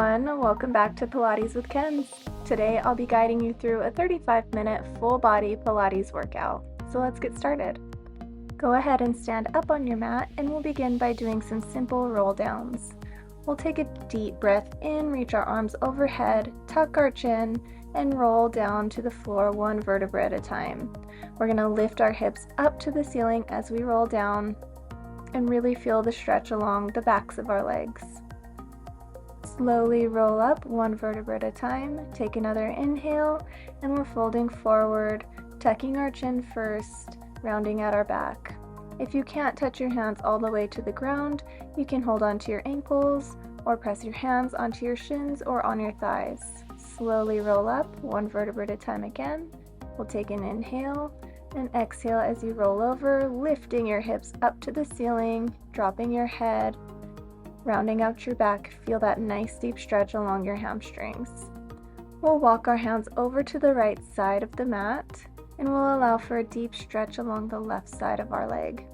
everyone, welcome back to Pilates with Ken's. Today I'll be guiding you through a 35-minute full body Pilates workout. So let's get started. Go ahead and stand up on your mat and we'll begin by doing some simple roll downs. We'll take a deep breath in, reach our arms overhead, tuck our chin, and roll down to the floor one vertebra at a time. We're going to lift our hips up to the ceiling as we roll down and really feel the stretch along the backs of our legs. Slowly roll up one vertebra at a time. Take another inhale, and we're folding forward, tucking our chin first, rounding out our back. If you can't touch your hands all the way to the ground, you can hold onto your ankles or press your hands onto your shins or on your thighs. Slowly roll up one vertebra at a time again. We'll take an inhale and exhale as you roll over, lifting your hips up to the ceiling, dropping your head, rounding out your back. Feel that nice deep stretch along your hamstrings. We'll walk our hands over to the right side of the mat and we'll allow for a deep stretch along the left side of our leg.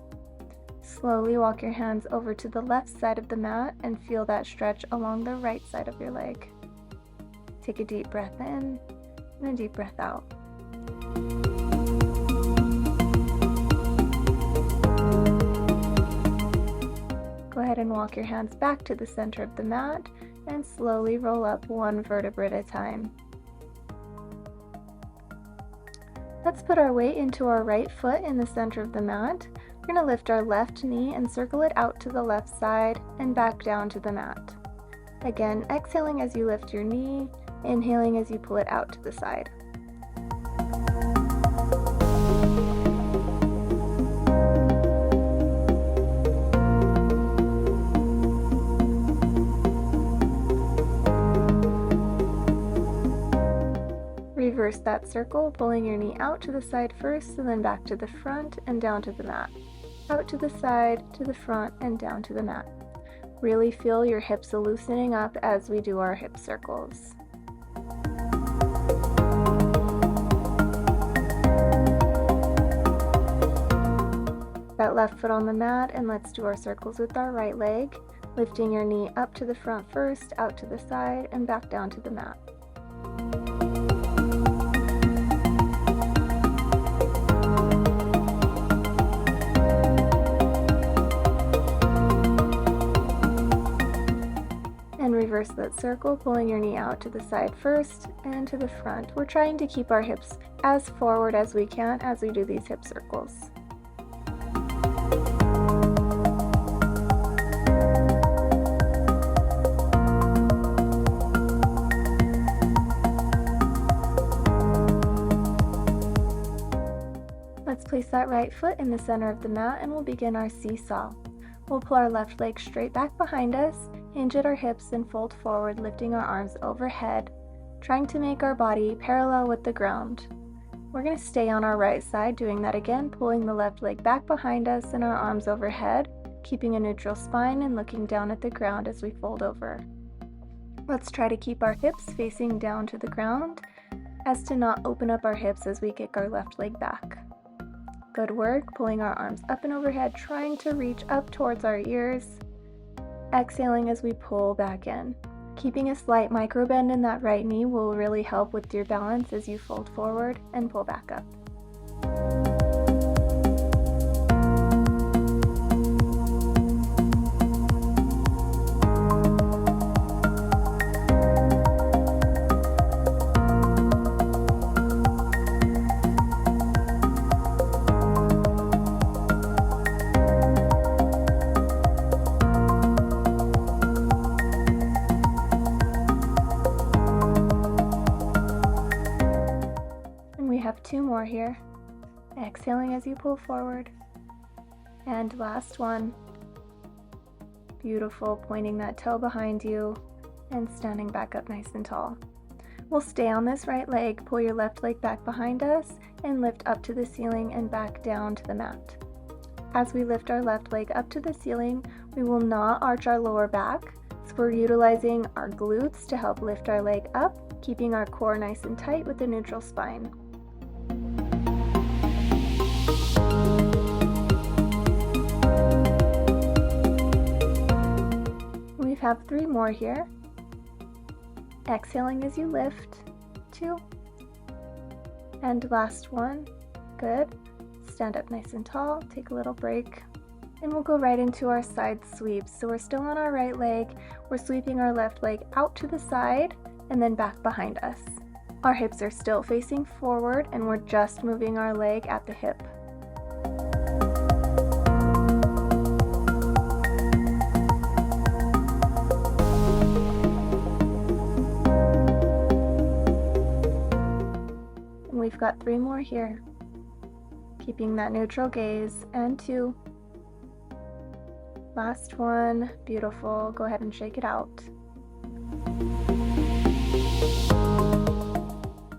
Slowly walk your hands over to the left side of the mat and feel that stretch along the right side of your leg. Take a deep breath in and a deep breath out. Go ahead and walk your hands back to the center of the mat and slowly roll up one vertebra at a time. Let's put our weight into our right foot in the center of the mat. We're going to lift our left knee and circle it out to the left side and back down to the mat. Again, exhaling as you lift your knee, inhaling as you pull it out to the side. Reverse that circle, pulling your knee out to the side first and then back to the front and down to the mat. Out to the side, to the front, and down to the mat. Really feel your hips loosening up as we do our hip circles. That left foot on the mat, and let's do our circles with our right leg, lifting your knee up to the front first, out to the side, and back down to the mat. Reverse that circle, pulling your knee out to the side first and to the front. We're trying to keep our hips as forward as we can as we do these hip circles. Let's place that right foot in the center of the mat and we'll begin our seesaw. We'll pull our left leg straight back behind us, hinge at our hips and fold forward, lifting our arms overhead, trying to make our body parallel with the ground. We're going to stay on our right side, doing that again, pulling the left leg back behind us and our arms overhead, keeping a neutral spine and looking down at the ground as we fold over. Let's try to keep our hips facing down to the ground as to not open up our hips as we kick our left leg back. Good work, pulling our arms up and overhead, trying to reach up towards our ears. Exhaling as we pull back in. Keeping a slight micro bend in that right knee will really help with your balance as you fold forward and pull back up. Two more here. Exhaling as you pull forward. And last one. Beautiful, pointing that toe behind you and standing back up nice and tall. We'll stay on this right leg, pull your left leg back behind us and lift up to the ceiling and back down to the mat. As we lift our left leg up to the ceiling, we will not arch our lower back, so we're utilizing our glutes to help lift our leg up, keeping our core nice and tight with a neutral spine. We have 3 more here. Exhaling as you lift. 2. And last one. Good. Stand up nice and tall, take a little break, and we'll go right into our side sweeps. So we're still on our right leg, we're sweeping our left leg out to the side and then back behind us. Our hips are still facing forward and we're just moving our leg at the hip. And we've got 3 more here. Keeping that neutral gaze, and 2. Last one. Beautiful. Go ahead and shake it out.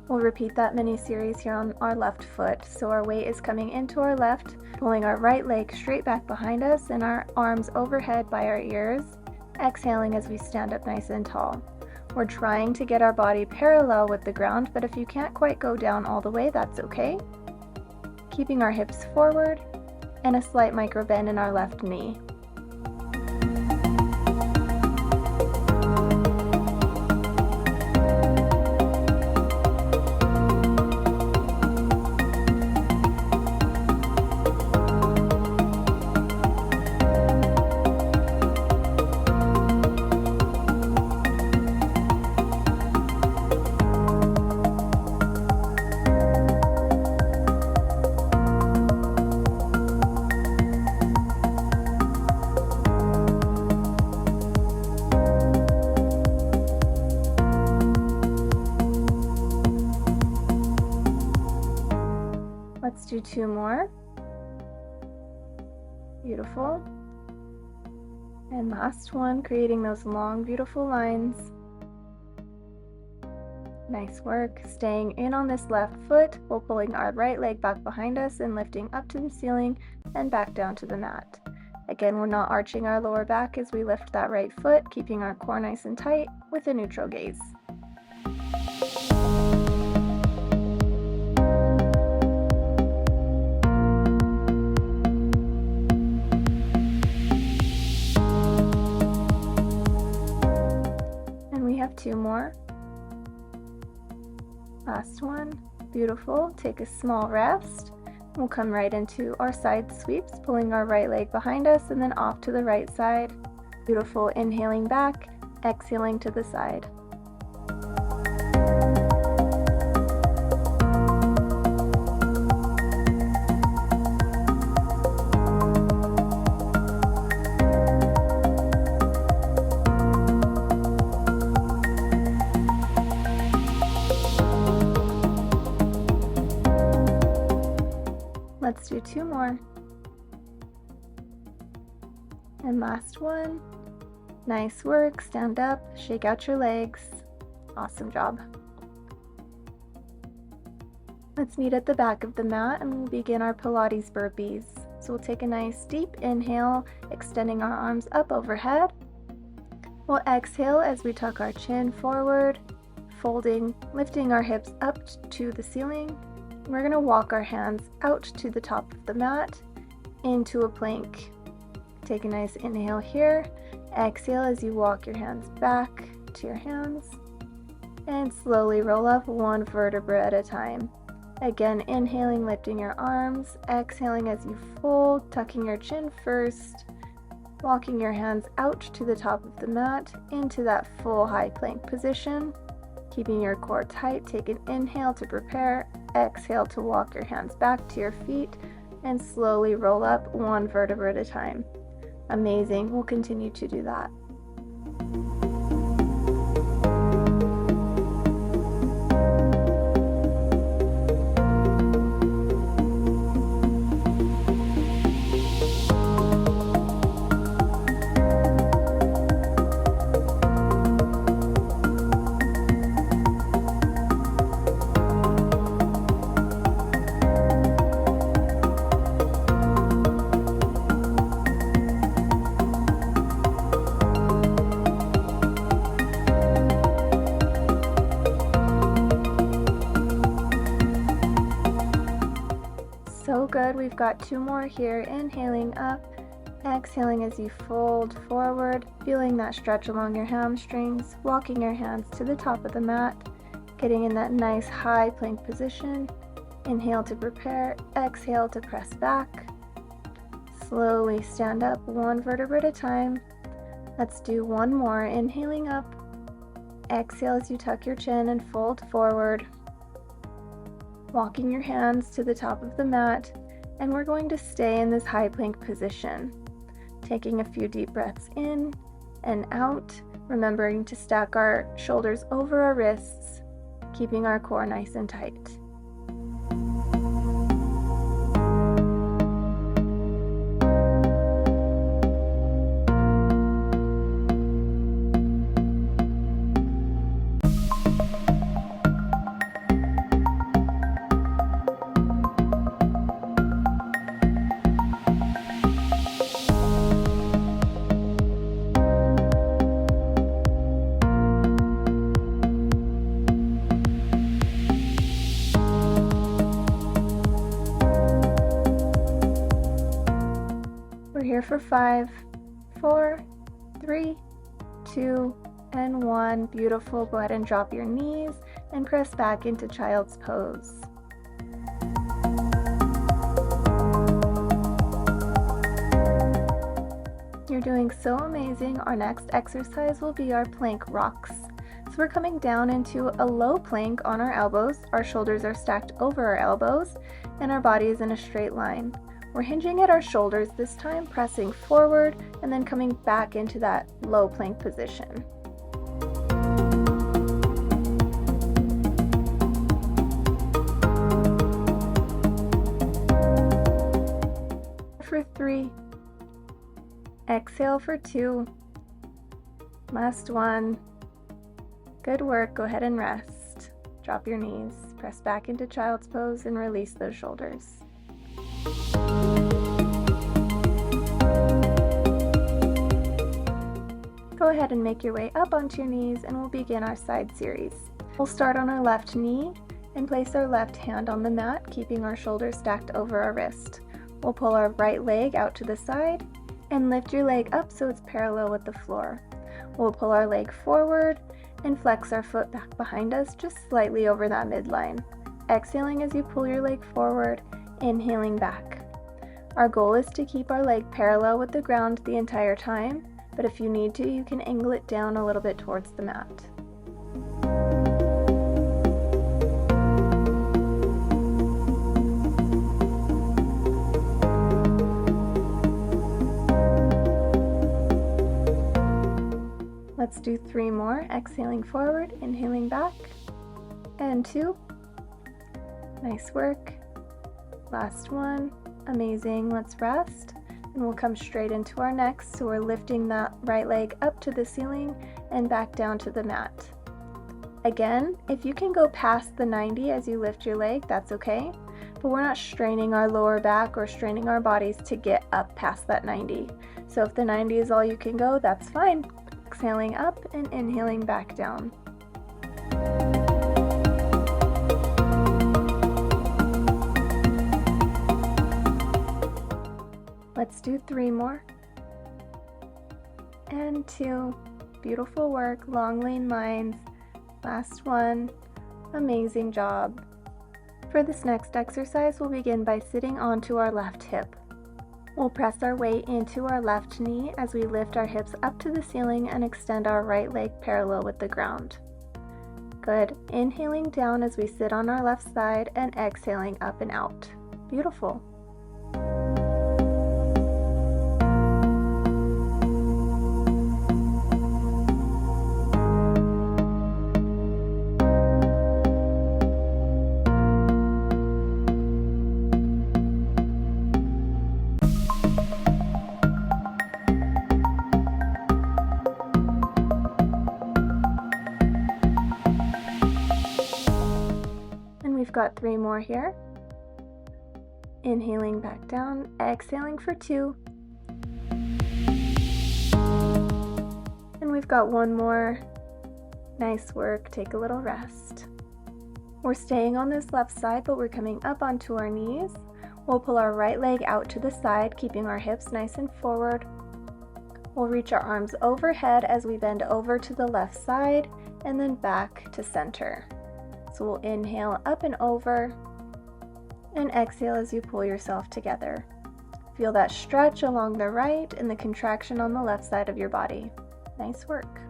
We'll repeat that mini series here on our left foot. So our weight is coming into our left, pulling our right leg straight back behind us and our arms overhead by our ears, exhaling as we stand up nice and tall. We're trying to get our body parallel with the ground, but if you can't quite go down all the way, that's okay. Keeping our hips forward and a slight micro bend in our left knee. Let's do 2 more. Beautiful. And last one, creating those long, beautiful lines. Nice work. Staying in on this left foot while pulling our right leg back behind us and lifting up to the ceiling and back down to the mat. Again, we're not arching our lower back as we lift that right foot, keeping our core nice and tight with a neutral gaze. Have 2 more. Last one. Beautiful. Take a small rest. We'll come right into our side sweeps, pulling our right leg behind us and then off to the right side. Beautiful. Inhaling back, exhaling to the side. Let's do 2 more. And last one. Nice work. Stand up, shake out your legs. Awesome job. Let's meet at the back of the mat and we'll begin our Pilates burpees. So we'll take a nice deep inhale, extending our arms up overhead. We'll exhale as we tuck our chin forward, folding, lifting our hips up to the ceiling. We're going to walk our hands out to the top of the mat into a plank. Take a nice inhale here. Exhale as you walk your hands back to your hands. And slowly roll up 1 vertebra at a time. Again, inhaling, lifting your arms. Exhaling as you fold, tucking your chin first. Walking your hands out to the top of the mat into that full high plank position. Keeping your core tight, take an inhale to prepare. Exhale to walk your hands back to your feet and slowly roll up 1 vertebra at a time. Amazing. We'll continue to do that. So good. We've got 2 more here. Inhaling up, Exhaling as you fold forward, feeling that stretch along your hamstrings, walking your hands to the top of the mat, getting in that nice high plank position. Inhale to prepare, exhale to press back. Slowly stand up, one vertebra at a time. Let's do one more, inhaling up. Exhale as you tuck your chin and fold forward. Walking your hands to the top of the mat, and we're going to stay in this high plank position. Taking a few deep breaths in and out, remembering to stack our shoulders over our wrists, keeping our core nice and tight. We're here for 5, 4, 3, 2, and 1. Beautiful. Go ahead and drop your knees and press back into child's pose. You're doing so amazing. Our next exercise will be our plank rocks. So we're coming down into a low plank on our elbows. Our shoulders are stacked over our elbows, and our body is in a straight line. We're hinging at our shoulders this time, pressing forward and then coming back into that low plank position. For 3, exhale for 2, last 1. Good work. Go ahead and rest. Drop your knees, press back into child's pose, and release those shoulders. Go ahead and make your way up onto your knees, and we'll begin our side series. We'll start on our left knee and place our left hand on the mat, keeping our shoulders stacked over our wrist. We'll pull our right leg out to the side and lift your leg up so it's parallel with the floor. We'll pull our leg forward and flex our foot back behind us, just slightly over that midline. Exhaling as you pull your leg forward, inhaling back. Our goal is to keep our leg parallel with the ground the entire time, but if you need to, you can angle it down a little bit towards the mat. Let's do 3 more, exhaling forward, inhaling back, and 2. Nice work. Last 1. Amazing. Let's rest, and we'll come straight into our next. So we're lifting that right leg up to the ceiling and back down to the mat. Again, if you can go past the 90 as you lift your leg, that's okay, but we're not straining our lower back or straining our bodies to get up past that 90. So if the 90 is all you can go, that's fine. Exhaling up and inhaling back down. Let's do 3 more. And 2. Beautiful work, long lean lines. Last 1. Amazing job. For this next exercise, we'll begin by sitting onto our left hip. We'll press our weight into our left knee as we lift our hips up to the ceiling and extend our right leg parallel with the ground. Good. Inhaling down as we sit on our left side and exhaling up and out. Beautiful. We've got 3 more here. Inhaling back down, exhaling for 2. And we've got 1 more. Nice work. Take a little rest. We're staying on this left side, but we're coming up onto our knees. We'll pull our right leg out to the side, keeping our hips nice and forward. We'll reach our arms overhead as we bend over to the left side and then back to center. So we'll inhale up and over and exhale as you pull yourself together. Feel that stretch along the right and the contraction on the left side of your body. Nice work.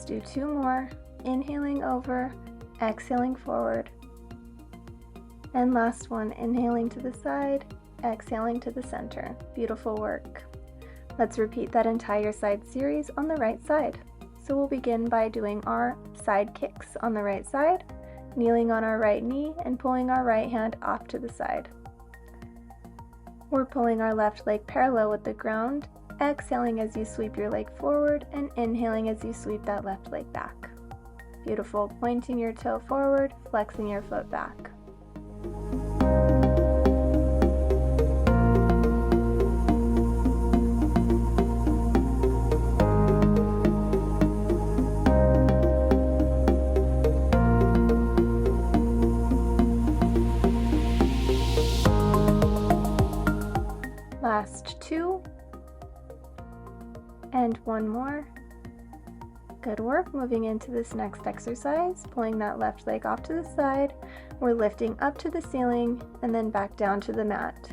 Do 2 more, inhaling over, exhaling forward, and last one, inhaling to the side, exhaling to the center. Beautiful work. Let's repeat that entire side series on the right side. So we'll begin by doing our side kicks on the right side, kneeling on our right knee and pulling our right hand off to the side. We're pulling our left leg parallel with the ground, exhaling as you sweep your leg forward and inhaling as you sweep that left leg back. Beautiful. Pointing your toe forward, flexing your foot back. Last 2. And 1 more. Good work. Moving into this next exercise, pulling that left leg off to the side. We're lifting up to the ceiling and then back down to the mat.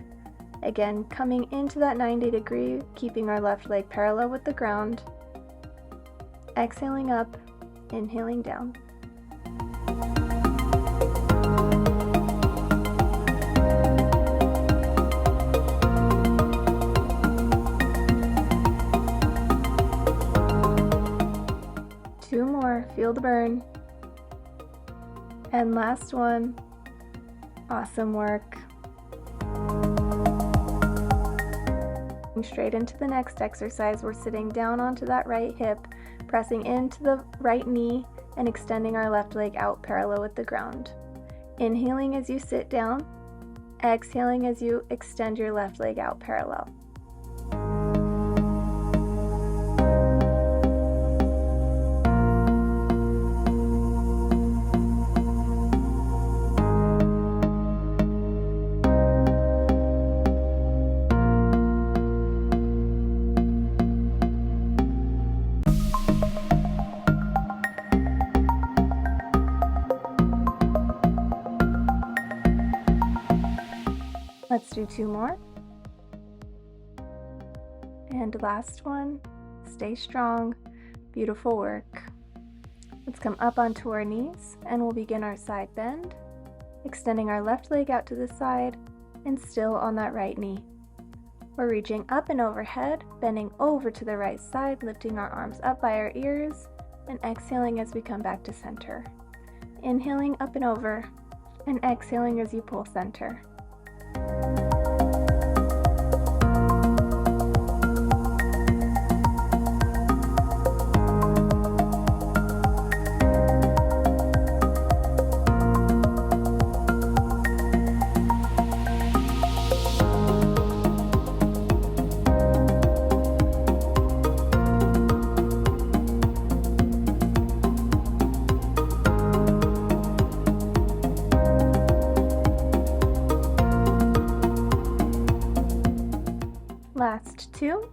Again, coming into that 90 degree, keeping our left leg parallel with the ground. Exhaling up, inhaling down. Feel the burn. And last one. Awesome work. Straight into the next exercise, we're sitting down onto that right hip, pressing into the right knee and extending our left leg out parallel with the ground. Inhaling as you sit down, exhaling as you extend your left leg out parallel. Let's do 2 more. And last one. Stay strong. Beautiful work. Let's come up onto our knees and we'll begin our side bend, extending our left leg out to the side and still on that right knee. We're reaching up and overhead, bending over to the right side, lifting our arms up by our ears and exhaling as we come back to center. Inhaling up and over and exhaling as you pull center. Last 2.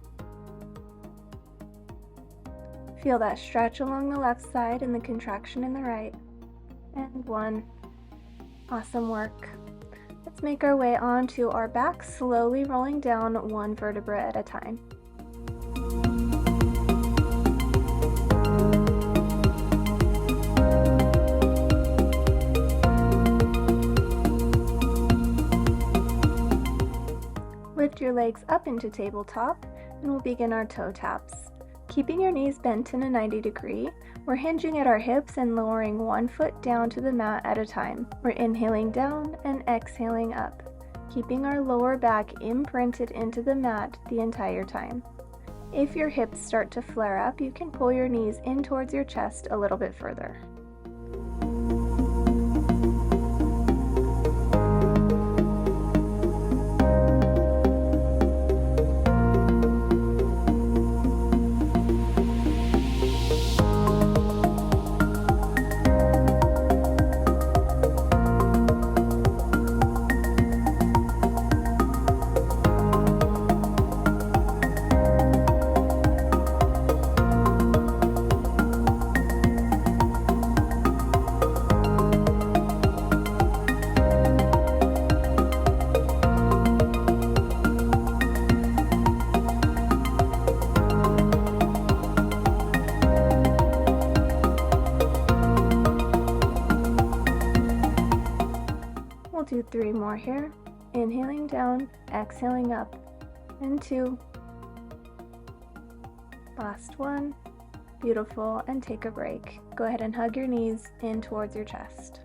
Feel that stretch along the left side and the contraction in the right. And 1. Awesome work. Let's make our way onto our back, slowly rolling down 1 vertebra at a time. Lift your legs up into tabletop and we'll begin our toe taps. Keeping your knees bent in a 90 degree, we're hinging at our hips and lowering one foot down to the mat at a time. We're inhaling down and exhaling up, keeping our lower back imprinted into the mat the entire time. If your hips start to flare up, you can pull your knees in towards your chest a little bit further. We'll do 3 more here. Inhaling down, exhaling up, and 2. Last 1. Beautiful, and take a break. Go ahead and hug your knees in towards your chest.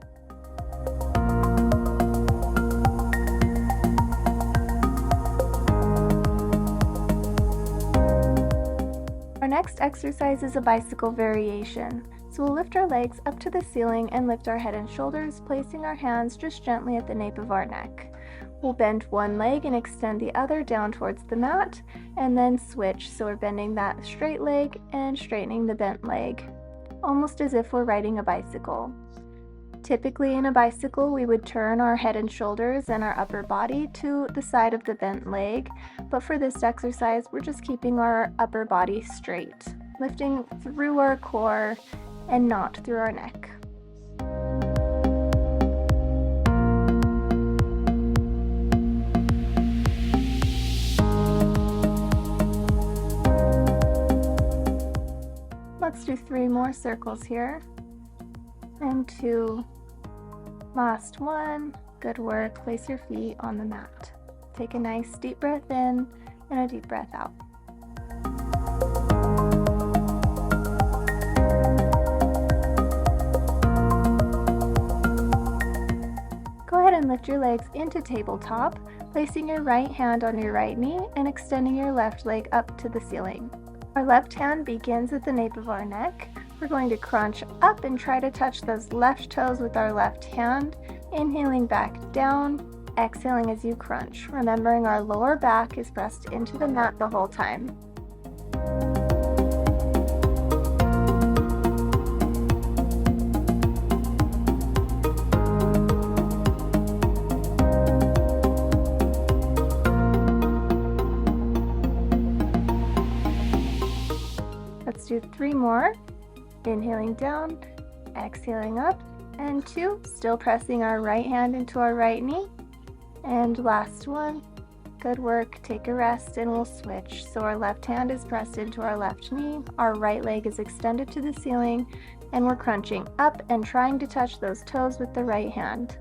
Our next exercise is a bicycle variation. So we'll lift our legs up to the ceiling and lift our head and shoulders, placing our hands just gently at the nape of our neck. We'll bend one leg and extend the other down towards the mat, and then switch. So we're bending that straight leg and straightening the bent leg, almost as if we're riding a bicycle. Typically in a bicycle, we would turn our head and shoulders and our upper body to the side of the bent leg, but for this exercise, we're just keeping our upper body straight, lifting through our core and not through our neck. Let's do 3 more circles here, and 2. Last 1. Good work. Place your feet on the mat. Take a nice deep breath in and a deep breath out. And lift your legs into tabletop, placing your right hand on your right knee and extending your left leg up to the ceiling. Our left hand begins at the nape of our neck. We're going to crunch up and try to touch those left toes with our left hand, inhaling back down, exhaling as you crunch, remembering our lower back is pressed into the mat the whole time. Let's do 3 more. Inhaling down, exhaling up, and 2. Still pressing our right hand into our right knee. And last 1. Good work. Take a rest and we'll switch. So our left hand is pressed into our left knee, our right leg is extended to the ceiling, and we're crunching up and trying to touch those toes with the right hand.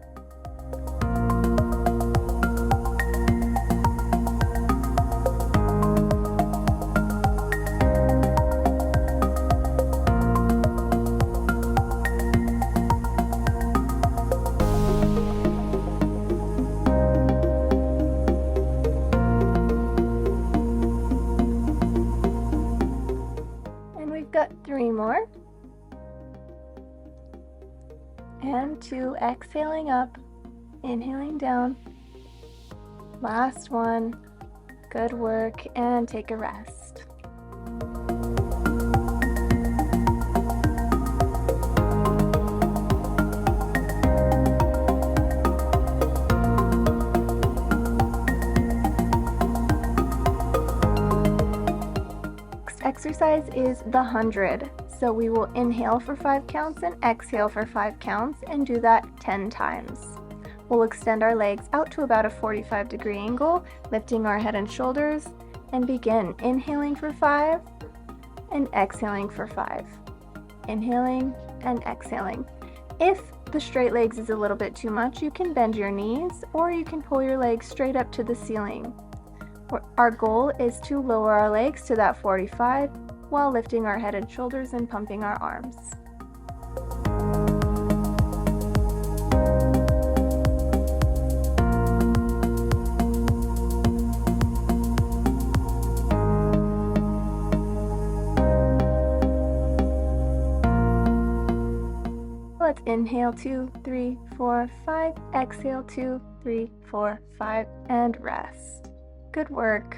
Got 3 more, and 2. Exhaling up, inhaling down, last 1. Good work, and take a rest. Exercise is the 100. So we will inhale for 5 counts and exhale for 5 counts and do that 10 times. We'll extend our legs out to about a 45-degree angle, lifting our head and shoulders, and begin inhaling for 5 and exhaling for 5. Inhaling and exhaling. If the straight legs is a little bit too much, you can bend your knees or you can pull your legs straight up to the ceiling. Our goal is to lower our legs to that 45 while lifting our head and shoulders and pumping our arms. Let's inhale 2, 3, 4, 5, exhale 2, 3, 4, 5, and rest. Good work.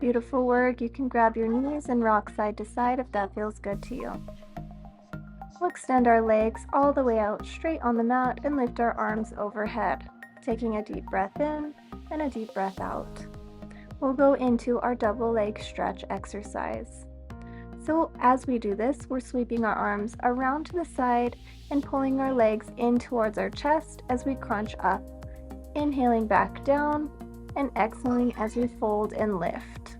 Beautiful work. You can grab your knees and rock side to side if that feels good to you. We'll extend our legs all the way out straight on the mat and lift our arms overhead, taking a deep breath in and a deep breath out. We'll go into our double leg stretch exercise. So as we do this, we're sweeping our arms around to the side and pulling our legs in towards our chest as we crunch up, inhaling back down and exhaling as we fold and lift.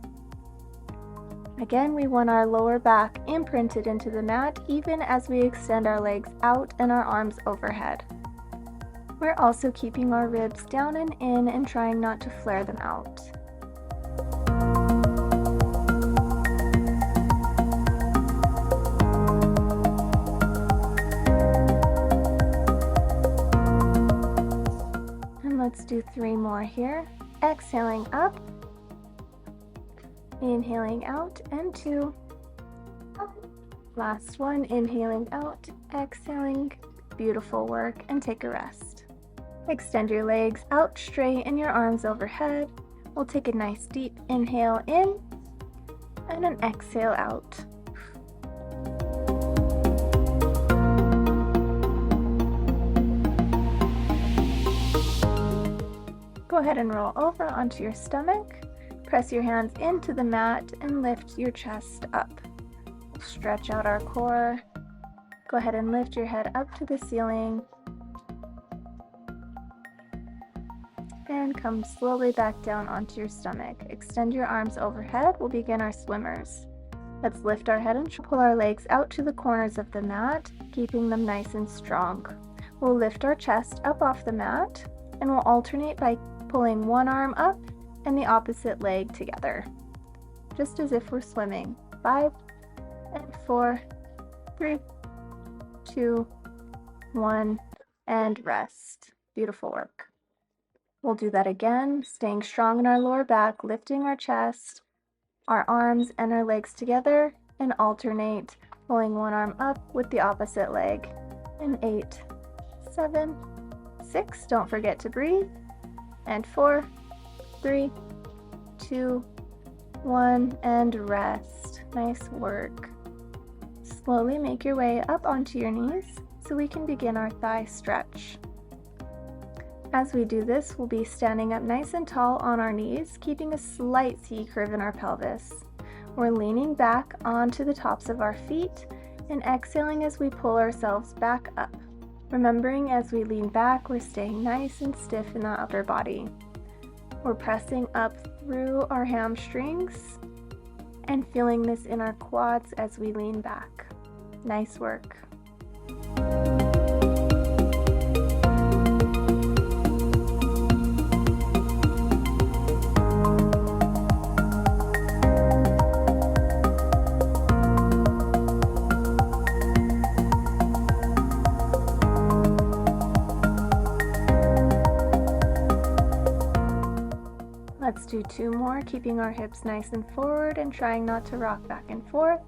Again, we want our lower back imprinted into the mat even as we extend our legs out and our arms overhead. We're also keeping our ribs down and in and trying not to flare them out. Let's do 3 more here. Exhaling up, inhaling out, and 2. Last one, inhaling out, exhaling. Beautiful work, and take a rest. Extend your legs out straight and your arms overhead. We'll take a nice deep inhale in and an exhale out. Go ahead and roll over onto your stomach. Press your hands into the mat and lift your chest up. Stretch out our core. Go ahead and lift your head up to the ceiling. And come slowly back down onto your stomach. Extend your arms overhead. We'll begin our swimmers. Let's lift our head and pull our legs out to the corners of the mat, keeping them nice and strong. We'll lift our chest up off the mat and we'll alternate by pulling one arm up and the opposite leg together, just as if we're swimming. 5 and 4, 3, 2, 1, and rest. Beautiful work. We'll do that again, staying strong in our lower back, lifting our chest, our arms and our legs together, and alternate, pulling one arm up with the opposite leg. And 8, 7, 6, don't forget to breathe, and 4, 3, 2, 1, and rest. Nice work. Slowly make your way up onto your knees so we can begin our thigh stretch. As we do this, we'll be standing up nice and tall on our knees, keeping a slight C curve in our pelvis. We're leaning back onto the tops of our feet and exhaling as we pull ourselves back up. Remembering as we lean back, we're staying nice and stiff in the upper body. We're pressing up through our hamstrings and feeling this in our quads as we lean back. Nice work. Let's do 2 more, keeping our hips nice and forward and trying not to rock back and forth.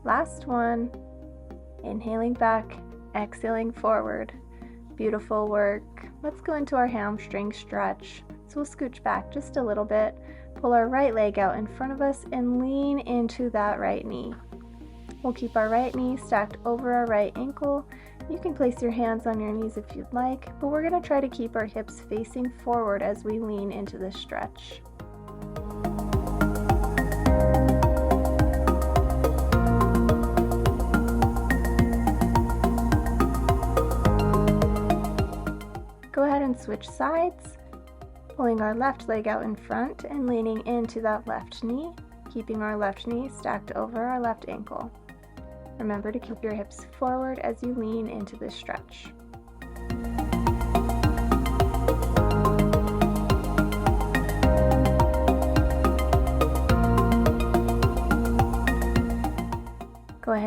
Last one. Inhaling back, exhaling forward. Beautiful work. Let's go into our hamstring stretch. So we'll scooch back just a little bit, pull our right leg out in front of us, and lean into that right knee. We'll keep our right knee stacked over our right ankle. You can place your hands on your knees if you'd like, but we're going to try to keep our hips facing forward as we lean into this stretch. Go ahead and switch sides, pulling our left leg out in front and leaning into that left knee, keeping our left knee stacked over our left ankle. Remember to keep your hips forward as you lean into this stretch.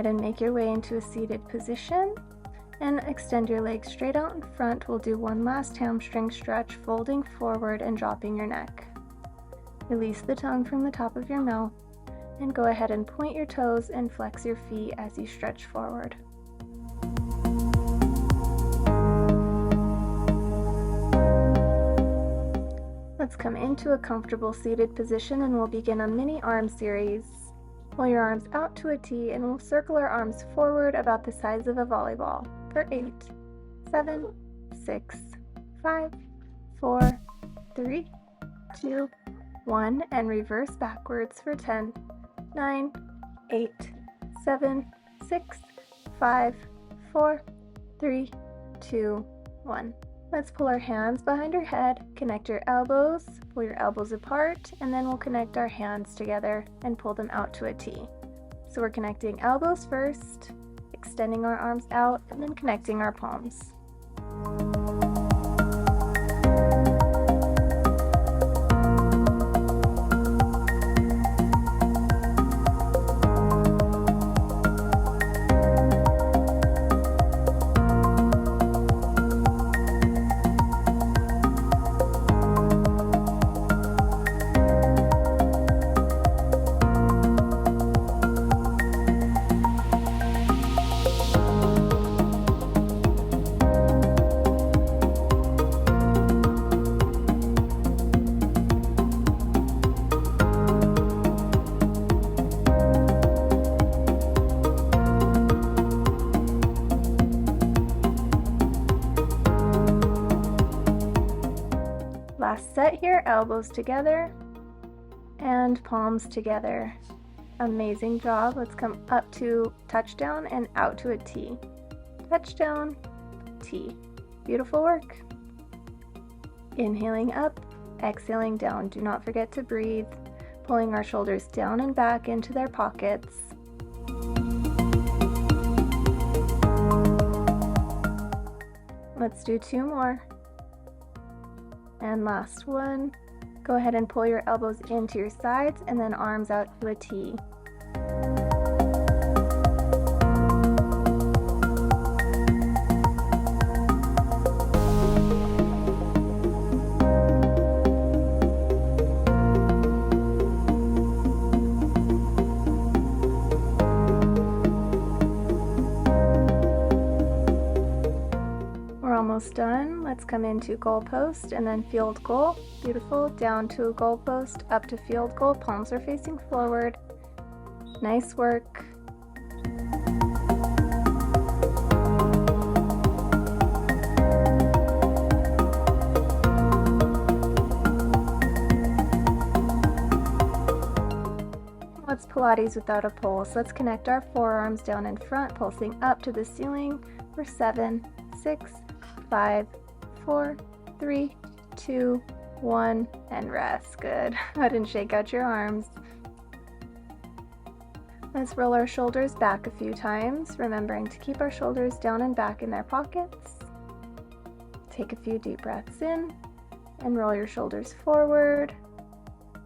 ahead and make your way into a seated position and extend your legs straight out in front. We'll do one last hamstring stretch, folding forward and dropping your neck. Release the tongue from the top of your mouth and go ahead and point your toes and flex your feet as you stretch forward. Let's come into a comfortable seated position and we'll begin a mini arm series. Pull your arms out to a T and we'll circle our arms forward about the size of a volleyball for 8, 7, 6, 5, 4, 3, 2, 1, and reverse backwards for 10, 9, 8, 7, 6, 5, 4, 3, 2, 1. Let's pull our hands behind our head, connect your elbows, pull your elbows apart, and then we'll connect our hands together and pull them out to a T. So we're connecting elbows first, extending our arms out, and then connecting our palms. Last set here, elbows together and palms together. Amazing job. Let's come up to touchdown and out to a T. Touchdown, T. Beautiful work. Inhaling up, exhaling down. Do not forget to breathe. Pulling our shoulders down and back into their pockets. Let's do 2 more. And last one. Go ahead and pull your elbows into your sides and then arms out to a T. Almost done. Let's come into goal post and then field goal. Beautiful. Down to a goal post, up to field goal. Palms are facing forward. Nice work. Let's Pilates without a pulse. Let's connect our forearms down in front, pulsing up to the ceiling for 7, 6, 5, 4, 3, 2, 1, and rest. Good. Go ahead and shake out your arms. Let's roll our shoulders back a few times, remembering to keep our shoulders down and back in their pockets. Take a few deep breaths in and roll your shoulders forward.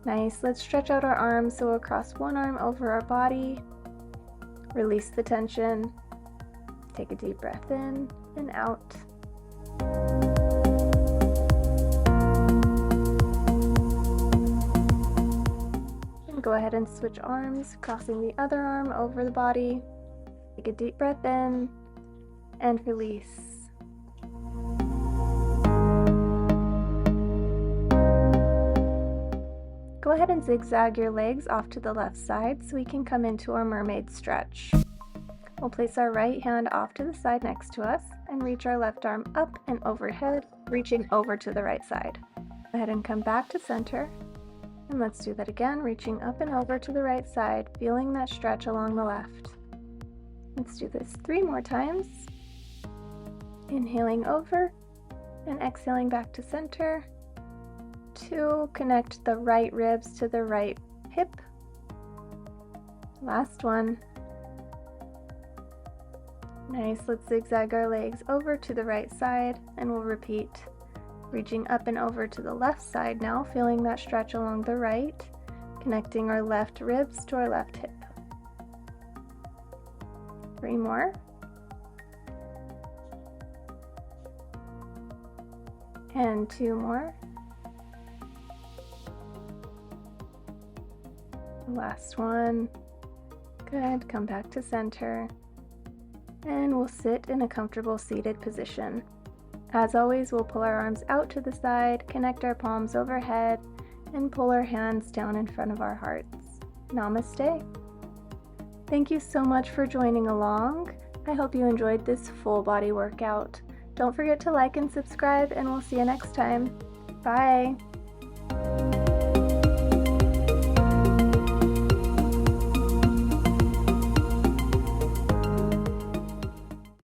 Nice. Let's stretch out our arms so we'll cross one arm over our body. Release the tension. Take a deep breath in and out. And go ahead and switch arms, crossing the other arm over the body. Take a deep breath in and release. Go ahead and zigzag your legs off to the left side so we can come into our mermaid stretch. We'll place our right hand off to the side next to us and reach our left arm up and overhead, reaching over to the right side. Go ahead and come back to center. And let's do that again, reaching up and over to the right side, feeling that stretch along the left. Let's do this 3 more times. Inhaling over and exhaling back to center. 2, connect the right ribs to the right hip. Last one. Nice. Let's zigzag our legs over to the right side and we'll repeat. Reaching up and over to the left side now, feeling that stretch along the right, connecting our left ribs to our left hip. 3 more. And 2 more. Last one. Good. Come back to center. And we'll sit in a comfortable seated position. As always, we'll pull our arms out to the side, connect our palms overhead, and pull our hands down in front of our hearts. Namaste. Thank you so much for joining along. I hope you enjoyed this full body workout. Don't forget to like and subscribe, and we'll see you next time. Bye.